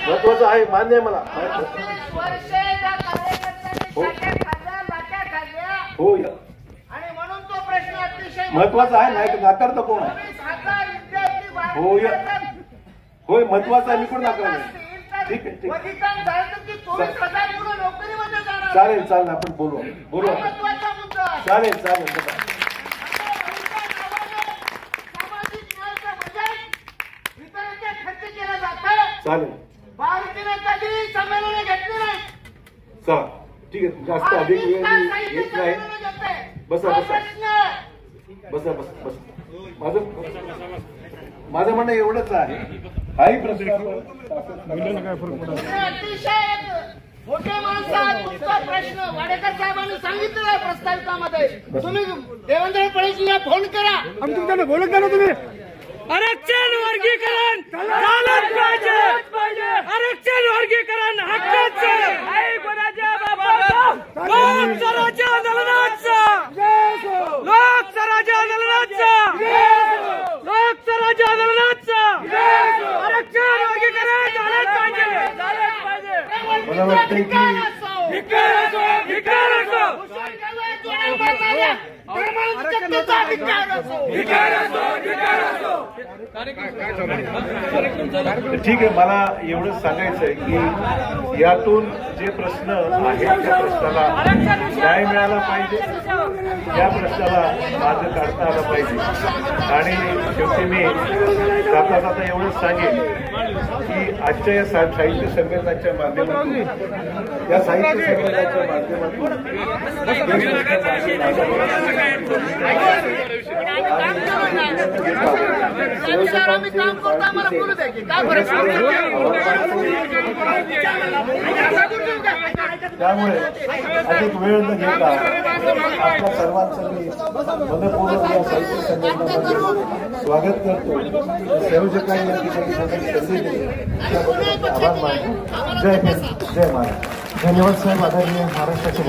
महत्वाचं आहे, मान्य आहे मला. हो आणि म्हणून तो प्रश्न अतिशय महत्वाचा आहे. नाही तर नाकारता कोण आहे? हो होय महत्वाचा आहे. मी कोण नाकारलं? ठीक आहे, ठीक आहे. चालेल चालेल, आपण बोलू चालेल चालेल. चालेल चला ठीक आहे. जास्त अधिक वेळ येत नाही. बसा बसा बसा बसा बसा. माझं म्हणणं एवढंच आहे. हाही प्रश्न मोठे माणसं तुमचा प्रश्न वाडेकर साहेबांनी सांगितलेला आहे प्रस्तावितामध्ये. तुम्ही देवेंद्र फडणवीसला फोन करा. आम्ही तुमच्याकडे बोलत नाही ना. तुम्ही आरक्षण वर्गीकरण झालंच पाहिजे. आरक्षण वर्गीकरण हक्काचं आहे. कोणाच्या बापाचं? लोकसराच्या आंदोलनाचं, लोकसराच्या आंदोलनाचं, लोकसराच्या आंदोलनाचं आरक्षण वर्गीकरण झालंच पाहिजे. झालंच पाहिजे. मला वाटतं की धिक्कार असो, धिक्कार असो, ठीक आहे. मला एवढंच सांगायचं आहे की यातून जे प्रश्न आहेत त्या प्रश्नाला न्याय मिळाला पाहिजे. या प्रश्नाला मार्ग काढता आला पाहिजे. आणि शेवटी मी जाता जाता एवढंच सांगेन की आजच्या या साहित्य संमेलनाच्या माध्यमातून, या साहित्य संमेलनाच्या माध्यमातून त्यामुळे अधिक वेळ न घेता आपल्या सर्वांचं मी मनपूर्वक या साहित्य संमेलनामध्ये स्वागत करतो. संयोजकांनी या ठिकाणी संधी दिली त्याबद्दल आभार मानतो. जय हिंद, जय महाराष्ट्र. धन्यवाद साहेब. आदरणीय महाराष्ट्राचे